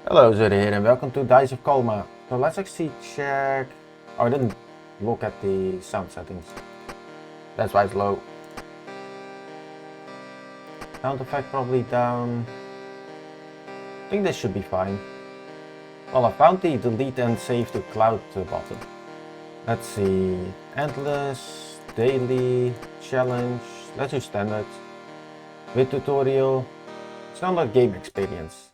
Hello, Zuri here and welcome to Dice of Kalma. So let's actually check... Oh, I didn't look at the sound settings. That's why it's low. Sound effect probably down. I think this should be fine. Well, I found the delete and save to cloud button. Let's see. Endless, daily, challenge. Let's do standard. With tutorial. Standard game experience.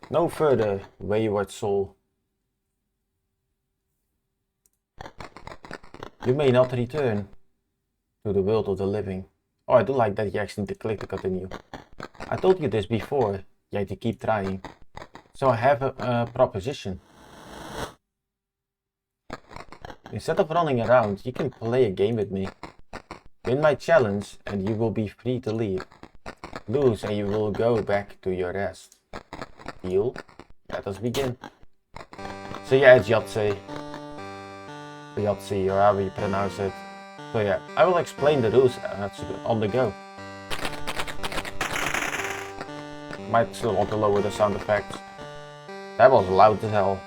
No further, wayward soul. You may not return to the world of the living. Oh, I do like that you actually need to click to continue. I told you this before, you have to keep trying. So I have a proposition. Instead of running around, you can play a game with me. Win my challenge and you will be free to leave. Lose and you will go back to your rest. Deal? Let us begin. So yeah, it's Yahtzee. Yahtzee, or however you pronounce it. So yeah, I will explain the rules on the go. Might still want to lower the sound effects. That was loud as hell.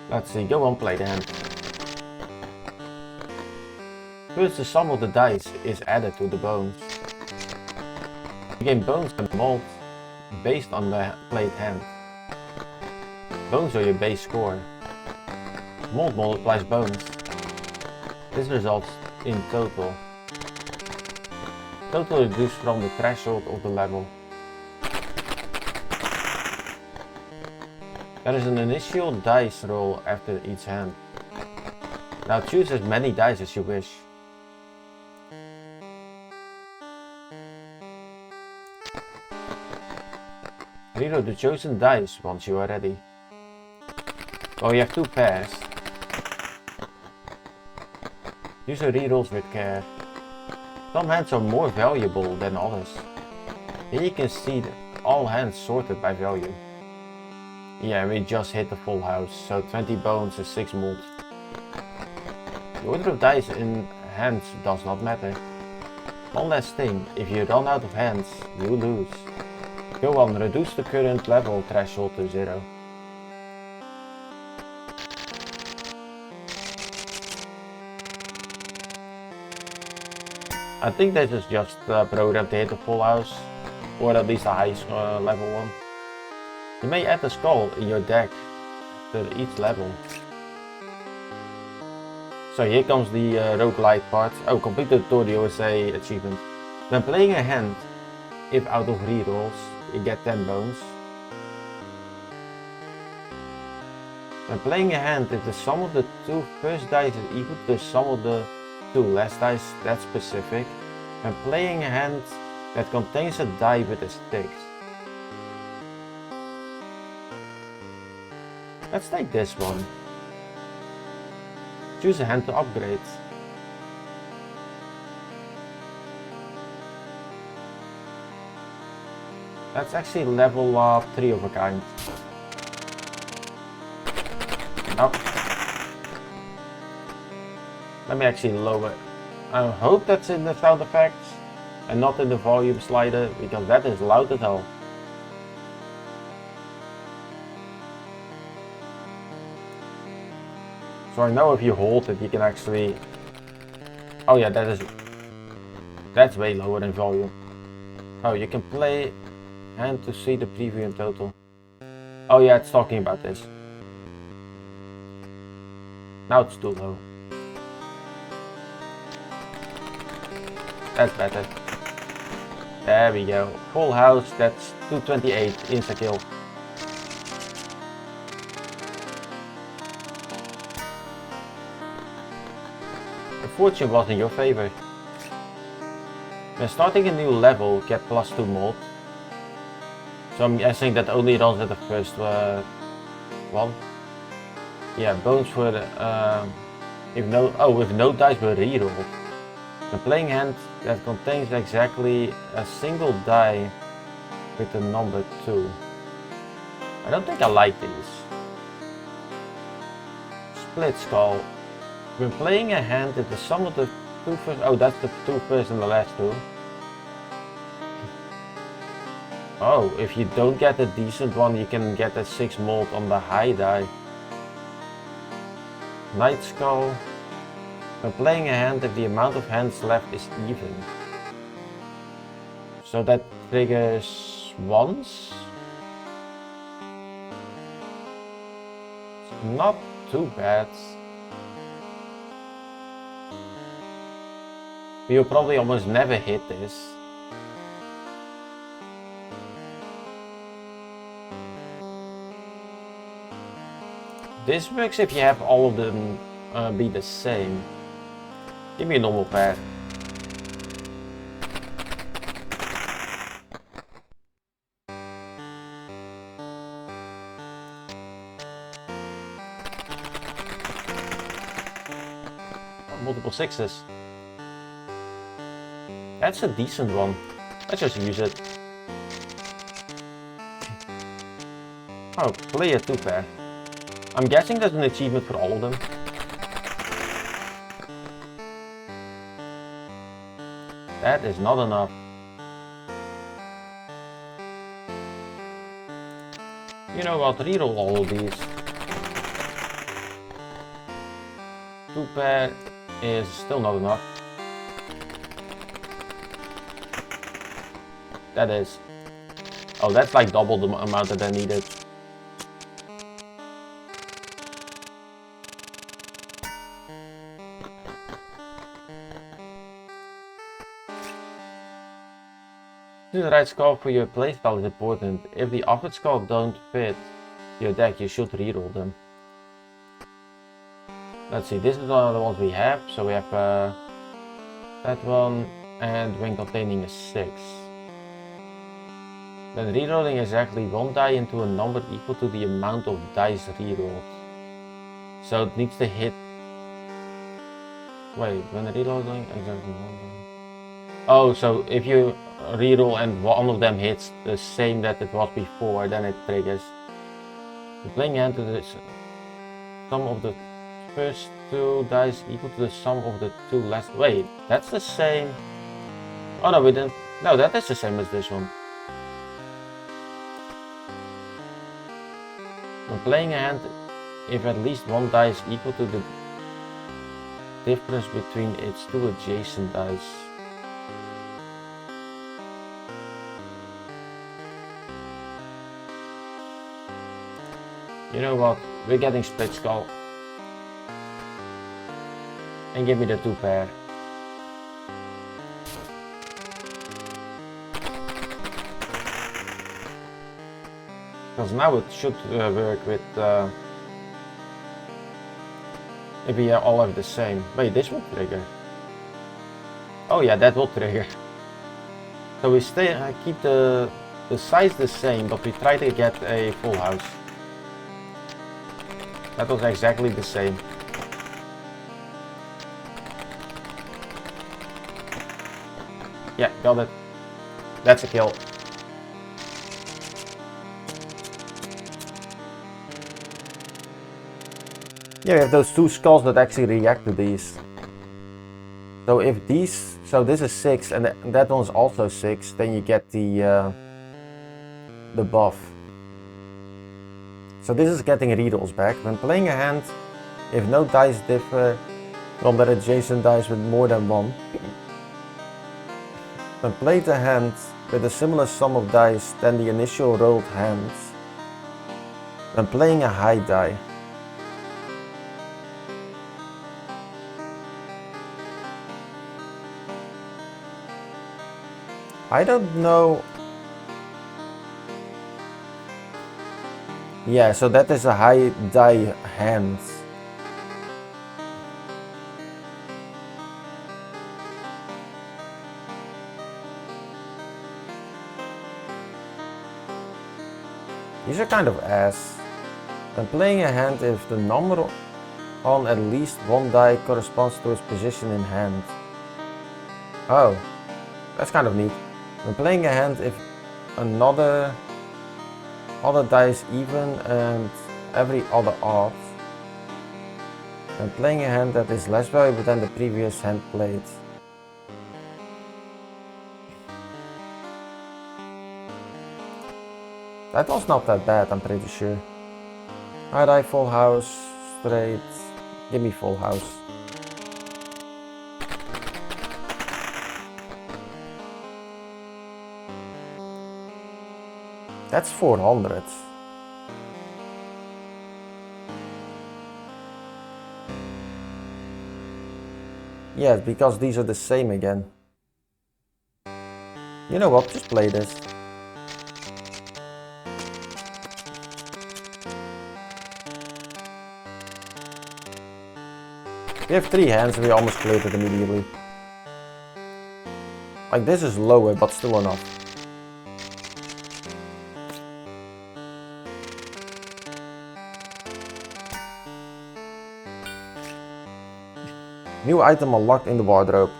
Let's see, go on, play the hand. First, the sum of the dice is added to the bones. You gain bones and mold based on the played hand. Bones are your base score. Mold multiplies bones. This results in total. Total reduced from the threshold of the level. There is an initial dice roll after each hand. Now choose as many dice as you wish. Reroll the chosen dice once you are ready. Oh, you have two pairs. Use the rerolls with care. Some hands are more valuable than others. Here you can see all hands sorted by value. Yeah, we just hit the full house, so 20 bones is 6 mold. The order of dice in hands does not matter. One last thing, if you run out of hands, you lose. Go on, reduce the current level threshold to 0. I think this is just programmed to hit the full house, or at least a high level one. You may add a skull in your deck to each level. So here comes the roguelite part. Oh, complete the tutorial is a achievement. When playing a hand, if out of rerolls, you get 10 bones. When playing a hand, if the sum of the two first dice is equal to the sum of the two last dice, that's specific. When playing a hand that contains a die with a six. Let's take this one. Choose a hand to upgrade. Let's actually level up 3 of a kind. Nope. Let me actually lower. I hope that's in the sound effects and not in the volume slider, because that is loud as hell. So I know if you hold it, you can actually... Oh yeah, that's way lower in volume. Oh, you can play hand to see the preview in total. Oh yeah, it's talking about this. Now it's too low. That's better. There we go. Full house, that's 228, insta-kill. The fortune was in your favor. When starting a new level, get +2 mold. So I'm guessing that only runs at the first one. Yeah, bones were with no dice were rerolled. The playing hand that contains exactly a single die with the number 2. I don't think I like these. Split skull. When playing a hand, if the sum of the two first... Oh, that's the two first and the last two. Oh, if you don't get a decent one, you can get a 6 mold on the high die. Night Skull. When playing a hand, if the amount of hands left is even. So that triggers once. It's not too bad. You'll probably almost never hit this. This works if you have all of them be the same. Give me a normal pair. Multiple sixes. That's a decent one. Let's just use it. Oh, play a 2 pair. I'm guessing there's an achievement for all of them. That is not enough. You know what, reroll all of these. 2 pair is still not enough. That is. Oh, that's like double the amount that I needed. Choose the right skull for your playstyle is important. If the offered skull don't fit your deck, you should reroll them. Let's see, this is one of the ones we have. So we have that one and when containing a 6. Then rerolling exactly 1 die into a number equal to the amount of dice rerolled. So it needs to hit... Wait, when rerolling exactly 1 die... Oh, so if you reroll and one of them hits the same that it was before, then it triggers. The playing hand to the sum of the first 2 dice equal to the sum of the 2 last... Wait, that's the same... Oh no, we didn't... No, that is the same as this one. When playing a hand, if at least 1 die is equal to the difference between its 2 adjacent dice. You know what, we're getting split skull. And give me the 2 pair. Because now it should work with if we all have the same. Wait, this will trigger. Oh yeah, that will trigger. So we keep the size the same, but we try to get a full house. That was exactly the same. Yeah, got it. That's a kill. Yeah, we have those 2 skulls that actually react to these. So if these, so this is 6 and that one's also 6, then you get the buff. So this is getting rerolls back. When playing a hand, if no dice differ from their adjacent dice with more than 1. When played a hand with a similar sum of dice than the initial rolled hands. When playing a high die. I don't know. Yeah, so that is a high die hand. These are kind of ass. When playing a hand, if the number on at least 1 die corresponds to its position in hand. Oh, that's kind of neat. When playing a hand, if another die is even and every other odd. I'm playing a hand that is less valuable than the previous hand played. That was not that bad, I'm pretty sure. Alright, full house, straight. Give me full house. That's 400. Yes, because these are the same again. You know what, just play this. We have 3 hands and we almost cleared it immediately. Like, this is lower, but still enough. New item unlocked in the wardrobe.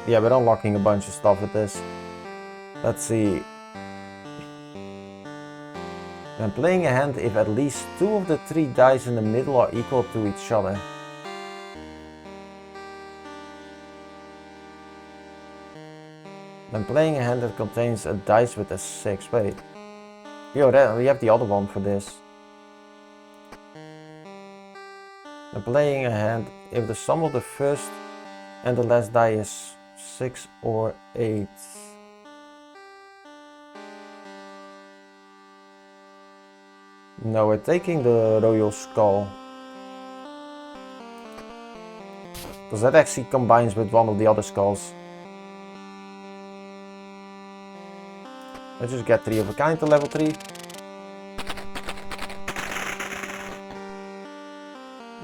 Yeah, we're unlocking a bunch of stuff with this. Let's see. When playing a hand, if at least 2 of the 3 dice in the middle are equal to each other. When playing a hand that contains a dice with a 6. Wait. We have the other one for this. When playing a hand, if the sum of the first and the last die is 6 or 8. No, we're taking the Royal Skull. Because that actually combines with one of the other skulls. Let's just get 3 of a kind to level 3.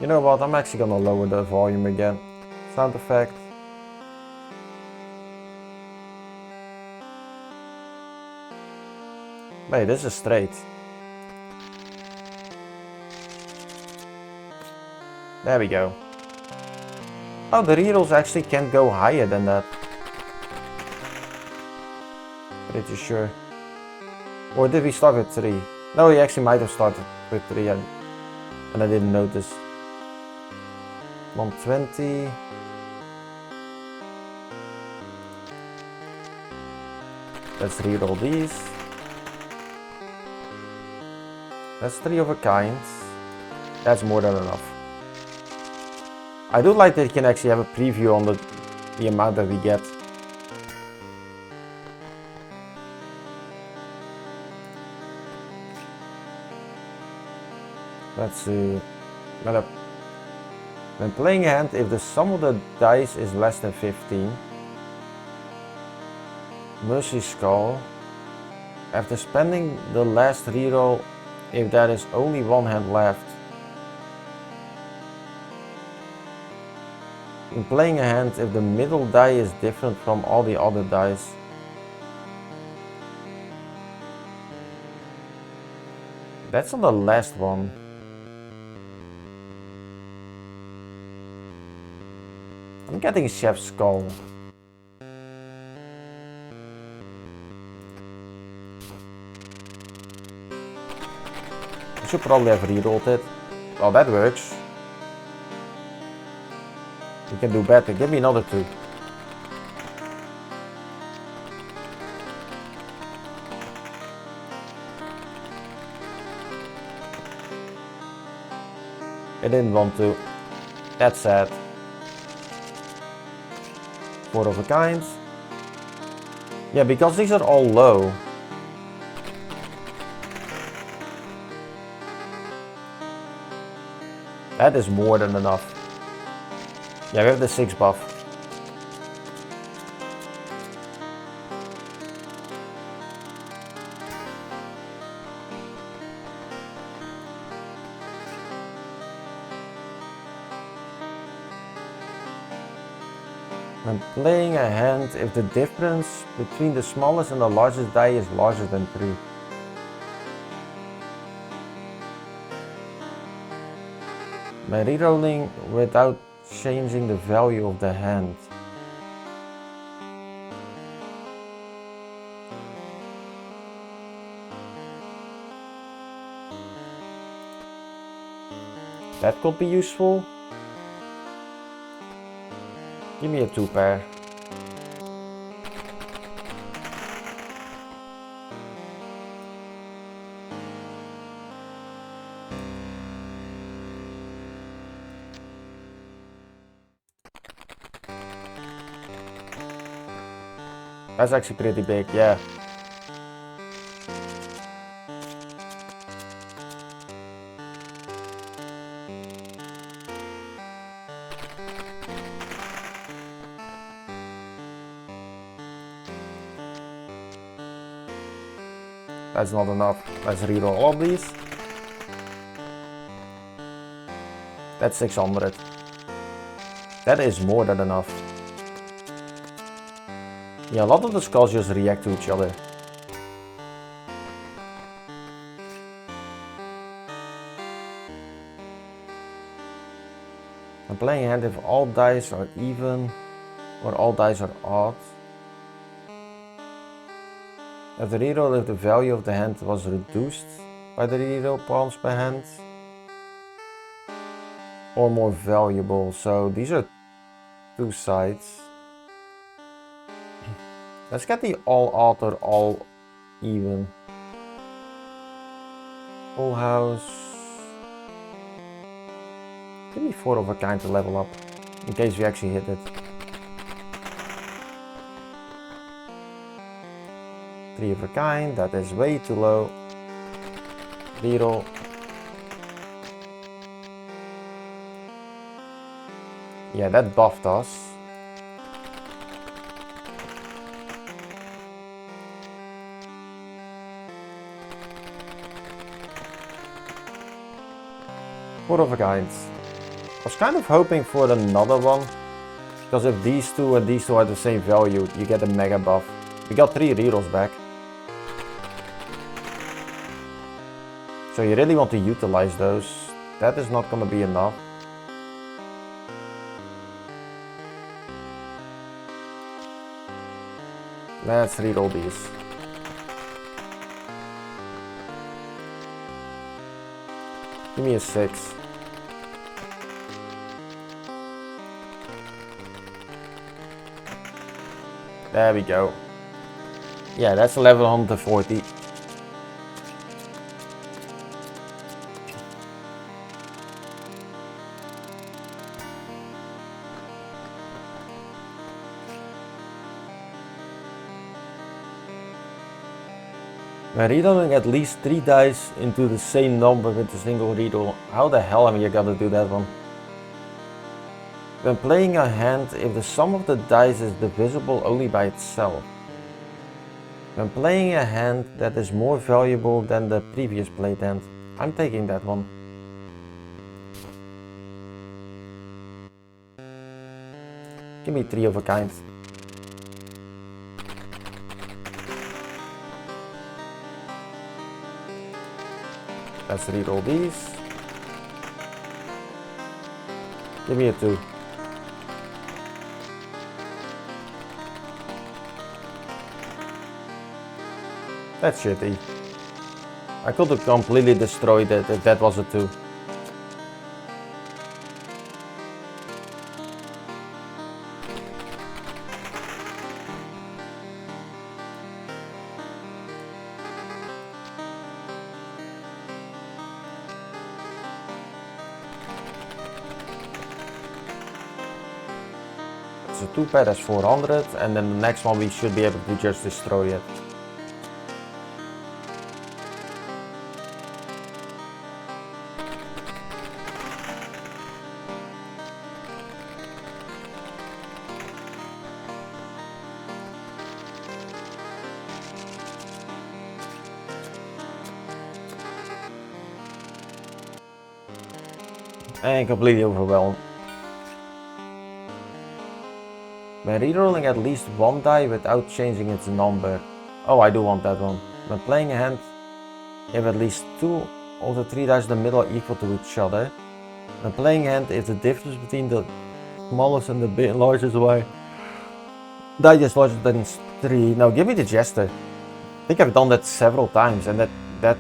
You know what, I'm actually gonna lower the volume again. Sound effect. Wait, this is straight. There we go. Oh, the rerolls actually can go higher than that. Pretty sure. Or did we start with 3? No, he actually might have started with 3 and I didn't notice. 120. Let's reroll these. That's 3 of a kind. That's more than enough. I do like that you can actually have a preview on the amount that we get. Let's see. When playing a hand, if the sum of the dice is less than 15, Mercy Skull. After spending the last reroll, if there is only 1 hand left. In playing a hand, if the middle die is different from all the other dice. That's on the last one. I'm getting Chef's Skull. I should probably have rerolled it. Well, that works. We can do better. Give me another 2. I didn't want to. That's sad. 4 of a kind. Yeah, because these are all low. That is more than enough. Yeah, we have the 6 buff. When playing a hand, if the difference between the smallest and the largest die is larger than 3. By rerolling without changing the value of the hand. That could be useful. Give me a 2 pair. That's actually pretty big, yeah. That's not enough. Let's reroll all these. That's 600. That is more than enough. Yeah, a lot of the skulls just react to each other. I'm playing a hand if all dice are even or all dice are odd. At the reroll, if the value of the hand was reduced by the reroll pawns per hand or more valuable. So these are two sides. Let's get the all odd or all even. Full house. Give me 4 of a kind to level up, in case we actually hit it. 3 of a kind, that is way too low. Reroll. Yeah, that buffed us. Four of a kind. I was kind of hoping for another one, because if these two and these two are the same value, you get a mega buff. We got 3 rerolls back. So you really want to utilize those. That is not going to be enough. Let's reroll these. Give me a 6. There we go. Yeah, that's 1140. When rerolling at least 3 dice into the same number with a single reroll, how the hell am I gonna do that one? When playing a hand, if the sum of the dice is divisible only by itself. When playing a hand that is more valuable than the previous played hand, I'm taking that one. Give me 3 of a kind. Let's reroll these. Give me a 2. That's shitty. I could have completely destroyed it if that was a 2. It's a 2 pair, that's 400, and then the next one we should be able to just destroy it. And completely overwhelmed. When rerolling at least 1 die without changing its number. Oh, I do want that one. When playing a hand, if at least 2 of the 3 dice in the middle are equal to each other. When playing a hand, if the difference between the smallest and the largest die is larger than 3. Now give me the Jester. I think I've done that several times, and that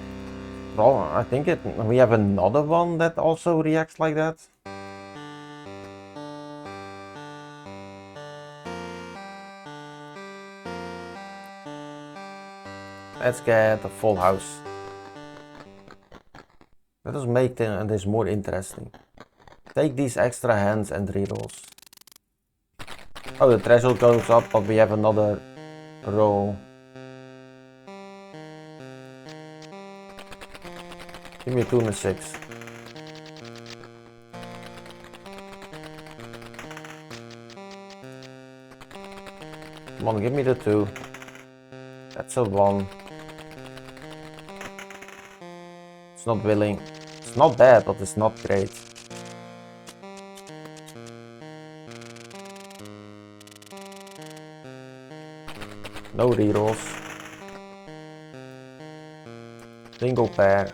well, I think we have another one that also reacts like that. Let's get a full house. Let us make this more interesting. Take these extra hands and rerolls. Oh, the threshold goes up, but we have another roll. Give me a 2 and a 6. Come on, give me the 2. That's a 1. It's not willing. It's not bad, but it's not great. No rerolls. Single pair.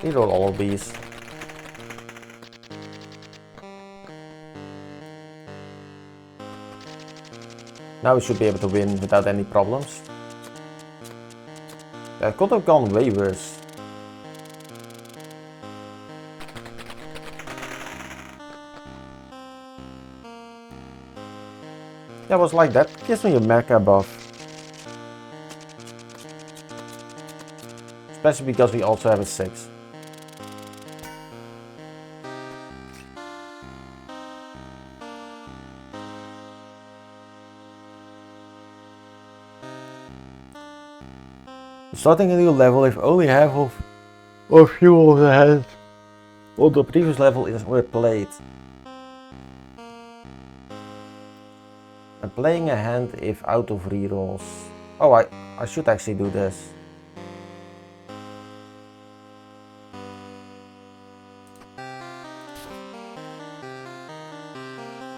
Reroll all of these. Now we should be able to win without any problems. That could have gone way worse. Yeah, it was like that. Gives me a mecha buff. Especially because we also have a 6. Starting a new level if only half of fuel on the hand on the previous level were played. I'm playing a hand if out of rerolls. Oh, I should actually do this.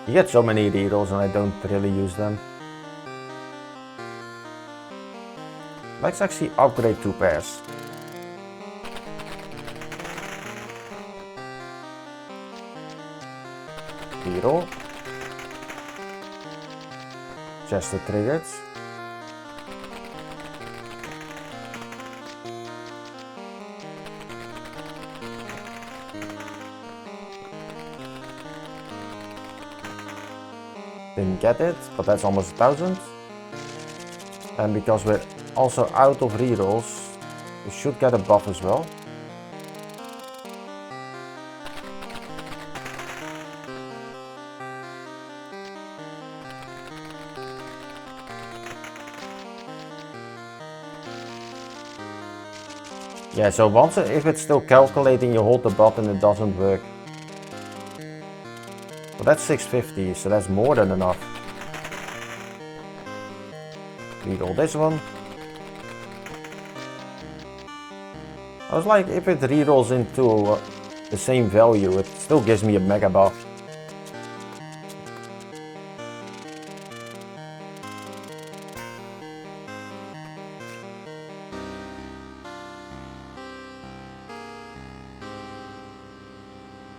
You get so many rerolls and I don't really use them. Let's actually upgrade 2 pairs. Reroll. Just the triggers. Didn't get it, but that's almost 1,000. And because we're also out of rerolls, we should get a buff as well. Yeah, so once if it's still calculating, you hold the button, it doesn't work. Well, that's 650, so that's more than enough. Reroll this one. I was like, if it rerolls into the same value, it still gives me a mega buff.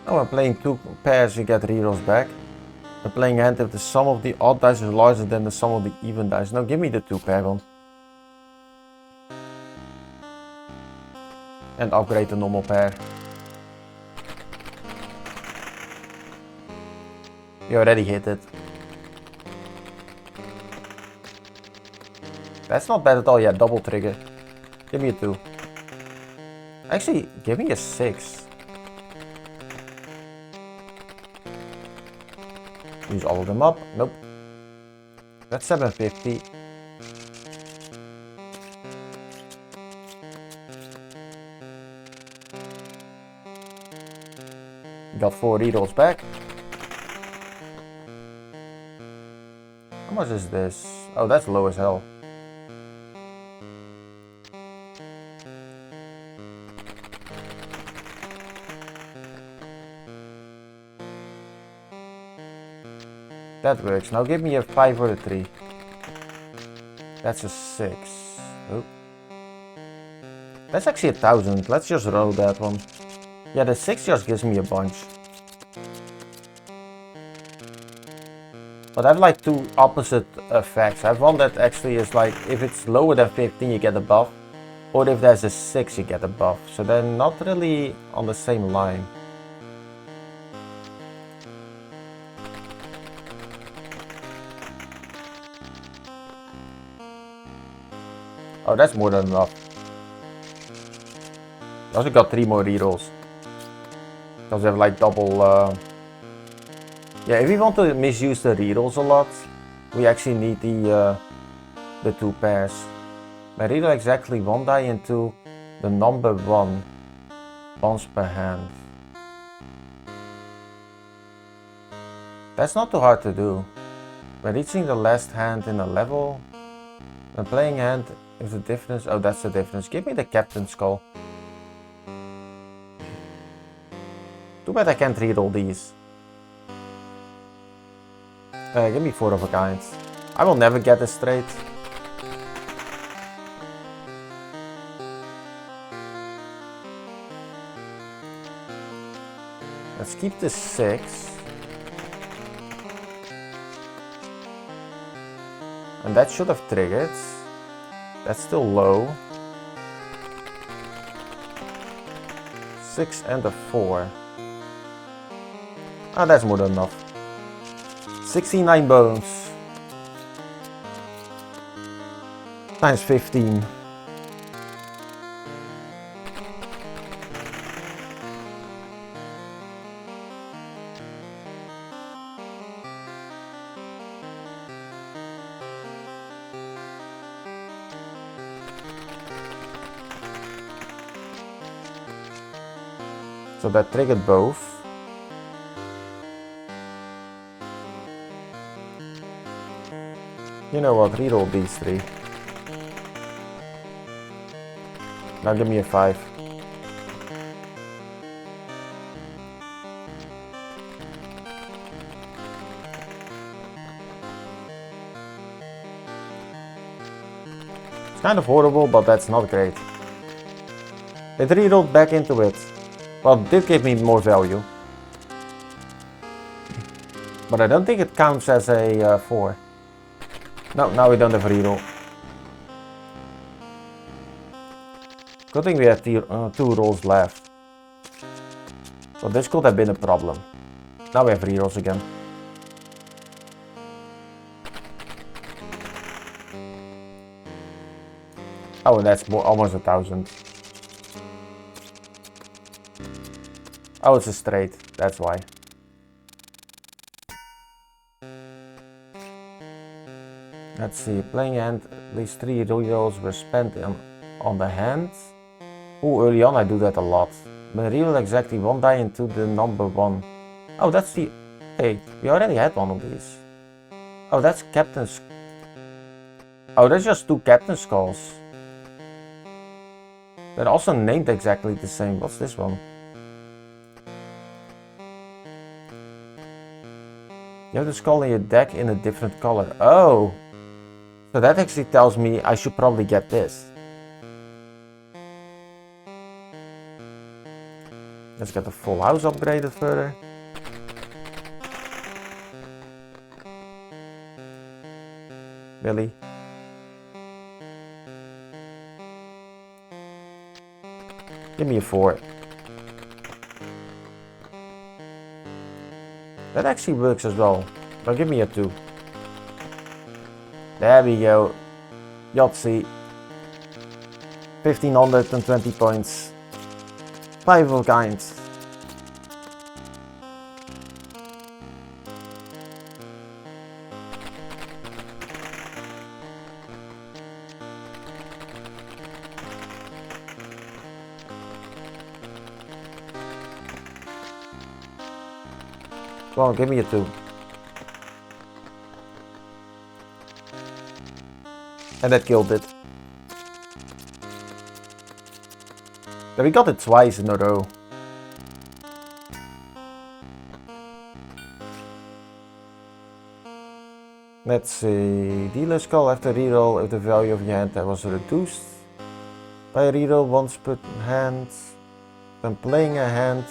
Oh, I'm playing 2 pairs, you get rerolls back. I'm playing a hand if the sum of the odd dice is larger than the sum of the even dice. Now give me the 2 pair one. And upgrade the normal pair. You already hit it. That's not bad at all, yeah, double trigger. Give me a 2. Actually, give me a 6. Use all of them up. Nope. That's 750. Got 4 rerolls back. How much is this? Oh, that's low as hell. That works. Now give me a 5 or a 3. That's a 6. Oh. That's actually 1,000. Let's just roll that one. Yeah, the 6 just gives me a bunch. But I have like 2 opposite effects. I have one that actually is like, if it's lower than 15 you get a buff. Or if there's a 6 you get a buff, so they're not really on the same line. Oh, that's more than enough. I also got 3 more rerolls. Because they have like double... Yeah, if we want to misuse the rerolls a lot, we actually need the 2 pairs. By reroll exactly 1 die into the number 1 once per hand. That's not too hard to do. By reaching the last hand in a level, when playing a hand, if the difference... Oh, that's the difference. Give me the Captain Skull. Too bad I can't reroll these. Give me 4 of a kind. I will never get this straight. Let's keep this 6. And that should have triggered. That's still low. 6 and a 4. Ah, that's more than enough. 69 bones. Times 15. So that triggered both. You know what, reroll these 3. Now give me a 5. It's kind of horrible, but that's not great. It rerolled back into it. Well, it did give me more value. But I don't think it counts as a 4. No, now we don't have a reroll. Good thing we have 2 rolls left. So this could have been a problem. Now we have rerolls again. Oh, and that's almost 1,000. Oh, it's a straight, that's why. Let's see, playing hand, at least 3 rerolls were spent on the hand. Oh, early on I do that a lot. But reroll exactly 1 die into the number 1. Oh, that's the... Hey, we already had one of these. Oh, that's Captain's... Oh, that's just 2 Captain Skulls. They're also named exactly the same. What's this one? You have the skull in your deck in a different color. Oh! So that actually tells me I should probably get this. Let's get the full house upgraded further. Really? Give me a 4. That actually works as well. But give me a 2. There we go. Yahtzee. 1520 points. 5 of kinds. Come on, give me a 2. And that killed it. But we got it twice in a row. Let's see. Dealer skull after reroll if the value of your hand that was reduced by a reroll once per hand. When playing a hand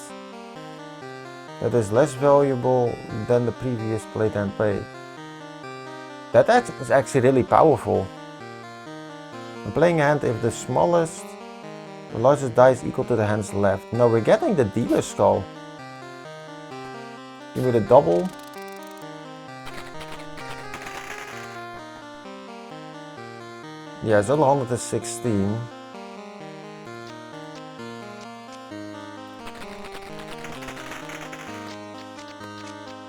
that is less valuable than the previous played hand play. That is actually really powerful. When playing a hand if the smallest The largest die is equal to the hand's left. No, we're getting the dealer skull. Give me the double. Yeah, it's only 116.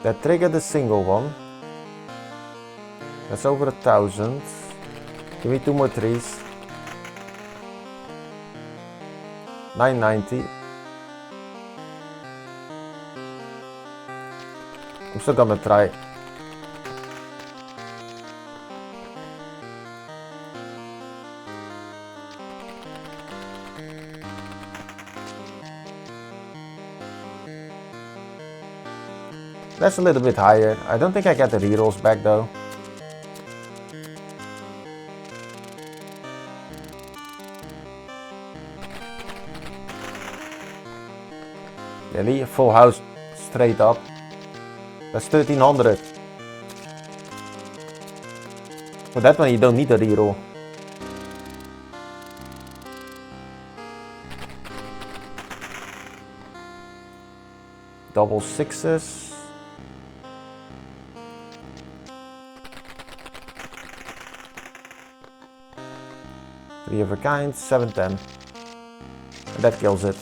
That triggered the single one. That's over 1,000. Give me 2 more threes. 990. I'm still gonna try. That's a little bit higher. I don't think I get the rerolls back though. Really? Full house straight up. That's 1300. For that one you don't need a reroll. Double sixes. 3 of a kind, 710. And that kills it.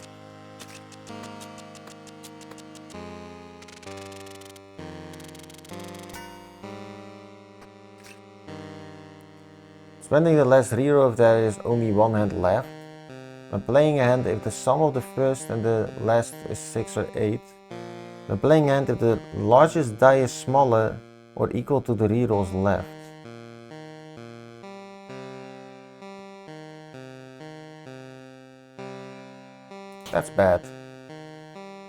Spending the last reroll if there is only one hand left. When playing a hand if the sum of the first and the last is 6 or 8. When playing a hand if the largest die is smaller or equal to the rerolls left. That's bad.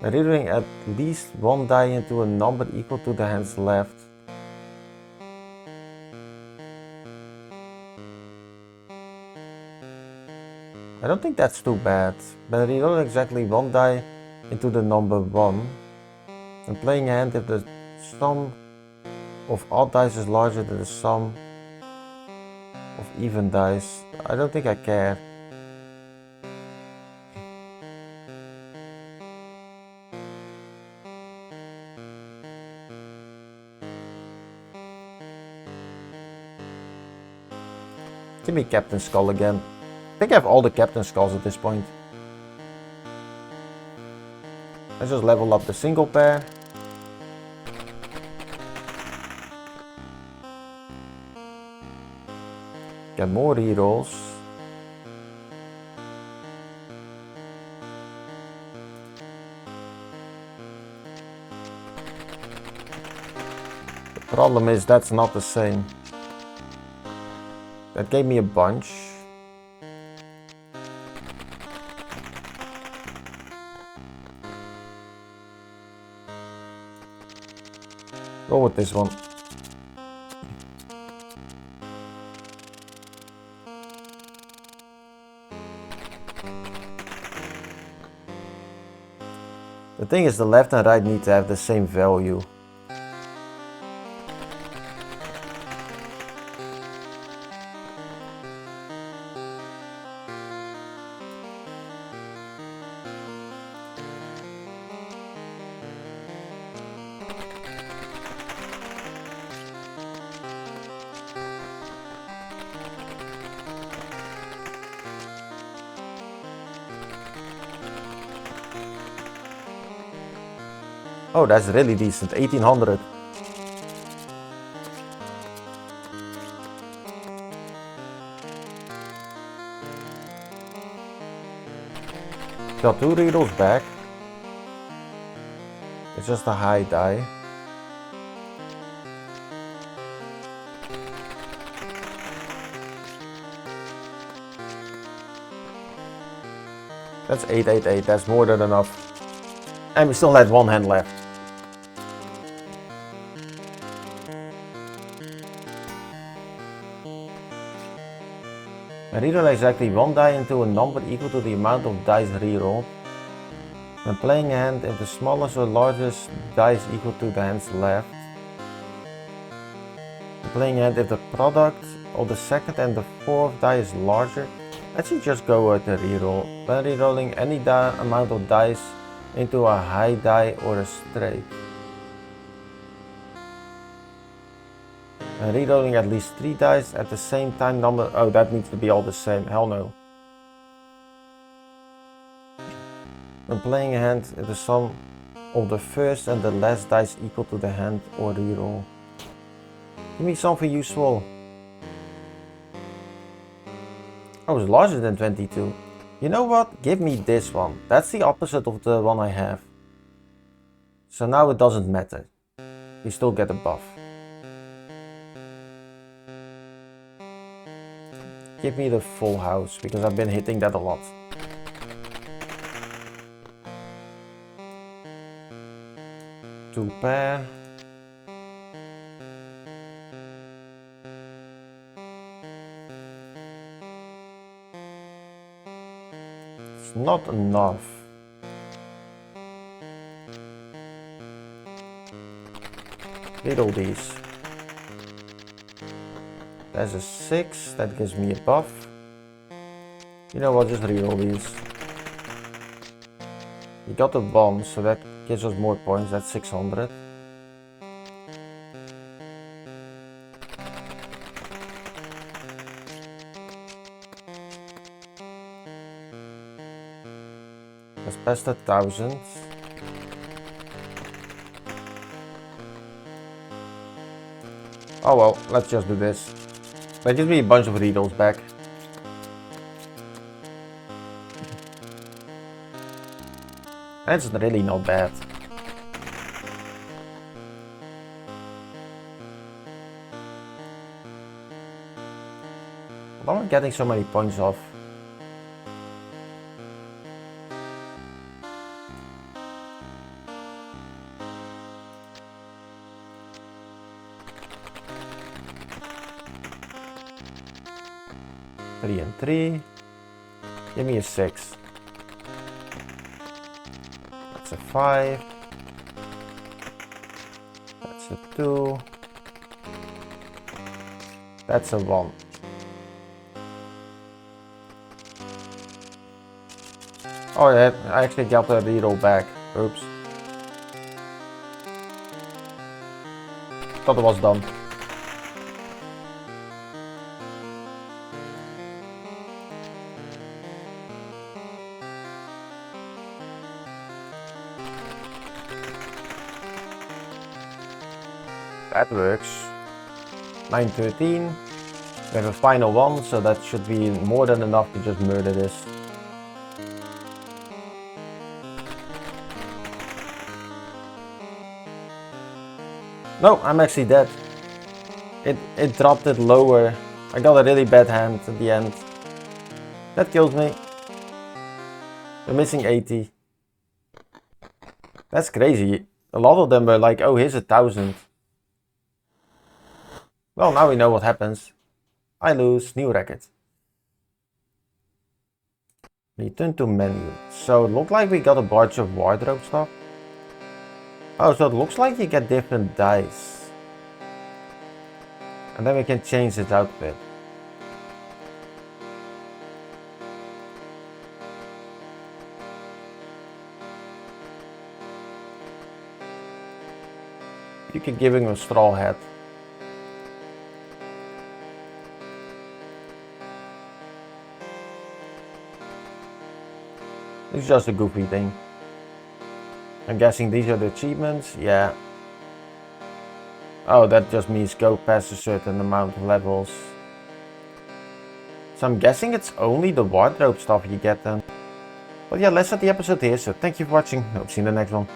When rerolling at least one die into a number equal to the hand's left. I don't think that's too bad. When rerolling exactly one die into the number 1. And playing a hand if the sum of odd dice is larger than the sum of even dice. I don't think I care. Give me Captain Skull again. I think I have all the Captain Skulls at this point. Let's just level up the single pair. Get more rerolls. The problem is that's not the same. That gave me a bunch. Go with this one. The thing is, the left and right need to have the same value. Oh, that's really decent, 1800. Got 2 rerolls back. It's just a high die. That's 888, that's more than enough. And we still had one hand left. I reroll exactly one die into a number equal to the amount of dice rerolled. When playing a hand, if the smallest or largest die is equal to the hand's left. When playing a hand, if the product of the second and the fourth die is larger Let's just go with the reroll. When rerolling any amount of dice into a high die or a straight. And rerolling at least 3 dice at the same time number. Oh, that needs to be all the same. Hell no. When playing a hand, the sum of the first and the last dice equal to the hand or reroll. Give me something useful. I was larger than 22. You know what? Give me this one. That's the opposite of the one I have. So now it doesn't matter. You still get a buff. Give me the full house, because I've been hitting that a lot. Two pair. It's not enough. Reroll these. There's a 6, that gives me a buff. You know what, just reroll these. You got a bomb, so that gives us more points, that's 600. Let's pass the 1000. Oh well, let's just do this. That gives me a bunch of rerolls back. That's really not bad. Why am I getting so many points off? Three and 3. Give me a 6. That's a 5. That's a 2. That's a 1. Oh yeah, I actually got the reroll back. Oops. Thought it was done. That works. 913. We have a final one, so that should be more than enough to just murder this. No, I'm actually dead. It dropped it lower. I got a really bad hand at the end. That killed me. We're missing 80. That's crazy. A lot of them were like, oh, here's 1000. Well, now we know what happens. I lose, new record. Return to menu. So it looked like we got a bunch of wardrobe stuff. Oh, so it looks like you get different dice. And then we can change its outfit. You can give him a straw hat. It's just a goofy thing. I'm guessing these are the achievements, yeah. Oh, that just means go past a certain amount of levels. So I'm guessing it's only the wardrobe stuff you get then. But yeah, let's end the episode here, so thank you for watching. Hope to see you in the next one.